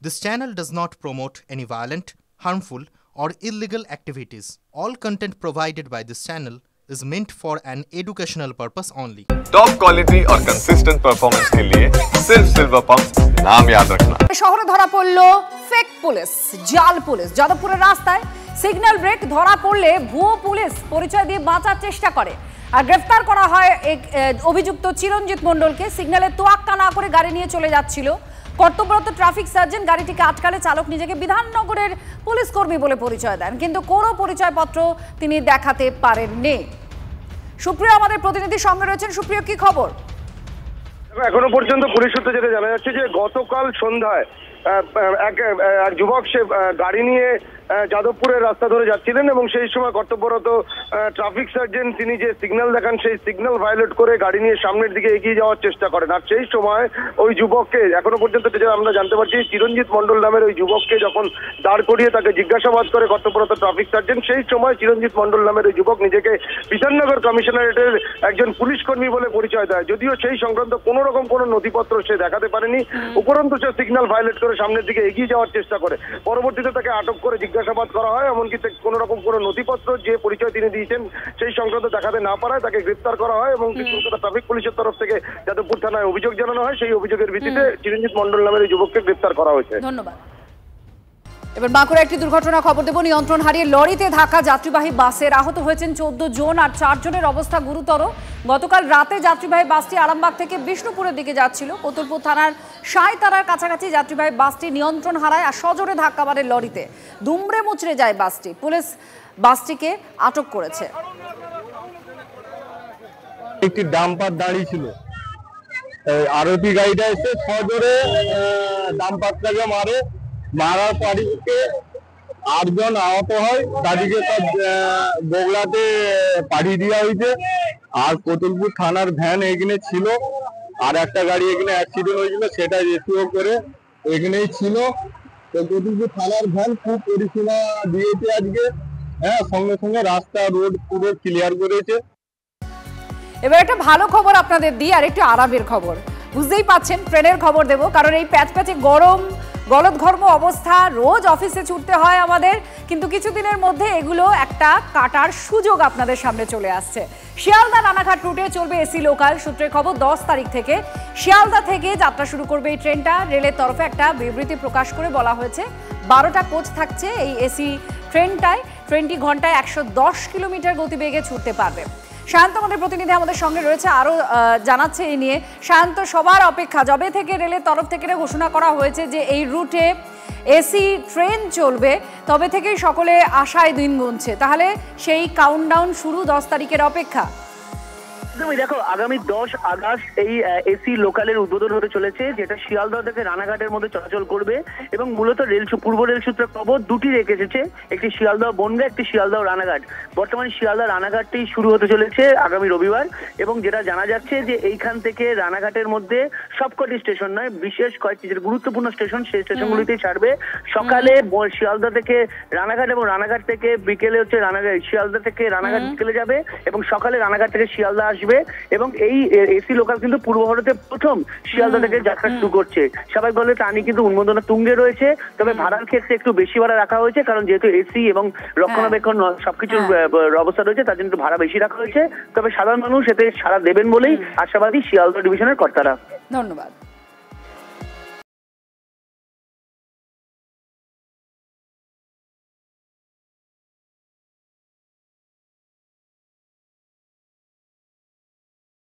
This channel does not promote any violent, harmful, or illegal activities. All content provided by this channel is meant for an educational purpose only. Top quality और consistent performance के लिए सिर्फ silver pump नाम याद रखना। শহরে ধরা পড়ল ফেক পুলিশ, জাল পুলিশ। যাদবপুরের রাস্তায় সিগন্যাল ব্রেক ধরা পড়লে ভুয়ো পুলিশ পরিচয় দিয়ে বাঁচার চেষ্টা করে। আর গ্রেফতার করা হয় এক অভিযুক্ত চিরঞ্জিত মণ্ডলকে। সিগন্যালে তোয়াক্কা না করে গাড়ি নিয়ে চলে যাচ্ছিল। কর্তব্যরত ট্রাফিক সার্জন গাড়িটিকে আটকালে চালক নিজেকে বিধাননগরের পুলিশ কর্মী বলে পরিচয় দেন, কিন্তু কোনো পরিচয়পত্র তিনি দেখাতে পারেননি। সুপ্রিয় আমাদের প্রতিনিধি সঙ্গে রয়েছেন। সুপ্রিয়, কি খবর? এখনো পর্যন্ত পুলিশ সূত্রে যেটা জানা যাচ্ছে যে গতকাল সন্ধ্যায় এক যুবক সে গাড়ি নিয়ে যাদবপুরের রাস্তা ধরে যাচ্ছিলেন এবং সেই সময় কর্তব্যরত ট্রাফিক সার্জন তিনি যে সিগন্যাল দেখান সেই সিগন্যাল ভায়োলেট করে গাড়ি নিয়ে সামনের দিকে এগিয়ে যাওয়ার চেষ্টা করেন। আর সেই সময় ওই যুবককে এখনো পর্যন্ত যেটা আমরা জানতে পারছি চিরঞ্জিত মণ্ডল নামের ওই যুবককে যখন দাঁড় করিয়ে তাকে জিজ্ঞাসাবাদ করে কর্তব্যরত ট্রাফিক সার্জন, সেই সময় চিরঞ্জিত মণ্ডল নামের ওই যুবক নিজেকে বিধাননগর কমিশনারেটের একজন পুলিশ কর্মী বলে পরিচয় দেয়। যদিও সেই সংক্রান্ত কোনো রকম কোনো নথিপত্র সে দেখাতে পারেনি, উপরন্তু সে সিগন্যাল ভায়োলেট করে সামনের দিকে এগিয়ে যাওয়ার চেষ্টা করে। পরবর্তীতে তাকে আটক করে জিজ্ঞাসাবাদ করা হয়, এমনকি কোনো রকম কোনো নথিপত্র যে পরিচয় তিনি দিয়েছেন সেই সংক্রান্ত দেখাতে না পারায় তাকে গ্রেফতার করা হয় এবং কলকাতা ট্রাফিক পুলিশের তরফ থেকে যাদবপুর থানায় অভিযোগ জানানো হয়। সেই অভিযোগের ভিত্তিতে চিরঞ্জিত মণ্ডল নামের এই যুবককে গ্রেফতার করা হয়েছে। ধন্যবাদ। এবার বাঁকুড়া একটি দুর্ঘটনা খবর দেব। নিয়ন্ত্রণ হারিয়ে লরিতে ধাক্কা যাত্রীবাহী বাসের আহত হয়েছেন 14 জন, আর 4 জনের অবস্থা গুরুতর। গতকাল রাতে যাত্রীবাহী বাসটি আরামবাগ থেকে বিষ্ণুপুরের দিকে যাচ্ছিল। কোতুলপুর থানার সাঁইতারার কাছাকাছি যাত্রীবাহী বাসটি নিয়ন্ত্রণ হারায় আর সজোরে ধাক্কা মারে লরিতে। দুমড়ে মুচড়ে যায় বাসটি। পুলিশ বাসটিকে আটক করেছে। একটি ডাম্পার দাঁড়িয়ে ছিল, আরতি গাড়িটা এসে সজোরে ডাম্পারটাকে মারার পরে 8 জন আহত হয়। তাদেরকে সব বগলাতে পাঠিয়ে দেওয়া হয়েছে। আর কোতুলপুর থানার ভ্যান এখানে ছিল, আর একটা গাড়ি এখানে অ্যাক্সিডেন্ট হয়েছিল, সেটা রেস্কিউ করে এখানেই ছিল। তো কোতুলপুর থানার ভ্যান খুব পরিষেবা দিয়েছে আজকে, সঙ্গে সঙ্গে রাস্তা রোড পুরো ক্লিয়ার করেছে। এবার একটা ভালো খবর আপনাদের দিই, আর একটু আরামের খবর। বুঝতেই পাচ্ছেন ট্রেনের খবর দেব, কারণ এই প্যাচপ্যাচে গরম গলদঘর্ম অবস্থা, রোজ অফিসে ছুটতে হয় আমাদের, কিন্তু কিছুদিনের মধ্যে এগুলো একটা কাটার সুযোগ আপনাদের সামনে চলে আসছে। শিয়ালদা রানাঘাট রুটে চলবে এসি লোকাল। সূত্রের খবর 10 তারিখ থেকে শিয়ালদা থেকে যাত্রা শুরু করবে এই ট্রেনটা। রেলের তরফে একটা বিবৃতি প্রকাশ করে বলা হয়েছে 12টা কোচ থাকছে এই এসি ট্রেনটায়। ট্রেনটি ঘন্টায় 110 কিলোমিটার গতিবেগে ছুটতে পারবে। শান্ত আমাদের প্রতিনিধি আমাদের সঙ্গে রয়েছে, আরো জানাচ্ছে এই নিয়ে। শান্ত, সবার অপেক্ষা যবে থেকে রেলের তরফ থেকে ঘোষণা করা হয়েছে যে এই রুটে এসি ট্রেন চলবে, তবে থেকেই সকলে আশায় দিন গুনছে। তাহলে সেই কাউন্টডাউন শুরু, 10 তারিখের অপেক্ষা। দেখো, আগামী 10 আগস্ট এই এসি লোকালের উদ্বোধন হতে চলেছে, যেটা শিয়ালদহ থেকে রানাঘাটের মধ্যে চলাচল করবে। এবং মূলত পূর্ব রেল সূত্রে খবর দুটি রেখে এসেছে, একটি শিয়ালদহ বনগাঁ, একটি শিয়ালদহ রানাঘাট। বর্তমানে শিয়ালদহ রানাঘাটটি শুরু হতে চলেছে আগামী রবিবার। এবং যেটা জানা যাচ্ছে যে এইখান থেকে রানাঘাটের মধ্যে সবকটি স্টেশন নয়, বিশেষ কয়েকটি যে গুরুত্বপূর্ণ স্টেশন, সেই স্টেশনগুলিতেই ছাড়বে। সকালে শিয়ালদহ থেকে রানাঘাট এবং রানাঘাট থেকে বিকেলে হচ্ছে শিয়ালদহ থেকে রানাঘাট বিকেলে যাবে এবং সকালে রানাঘাট থেকে শিয়ালদহ আসবে। এবং এই এসি লোকাল কিন্তু পূর্ব ভারতে প্রথম শিয়ালদা থেকে যাত্রা শুরু করছে। স্বাভাবিক বলে টানি কিন্তু উন্মোদনা তুঙ্গে রয়েছে, তবে ভাড়ার ক্ষেত্রে একটু বেশি ভাড়া রাখা হয়েছে, কারণ যেহেতু এসি এবং রক্ষণাবেক্ষণ সবকিছুর অবস্থা রয়েছে, তার জন্য ভাড়া বেশি রাখা হয়েছে। তবে সাধারণ মানুষ এতে সাড়া দেবেন বলেই আশাবাদী শিয়ালদা ডিভিশনের কর্তারা। ধন্যবাদ।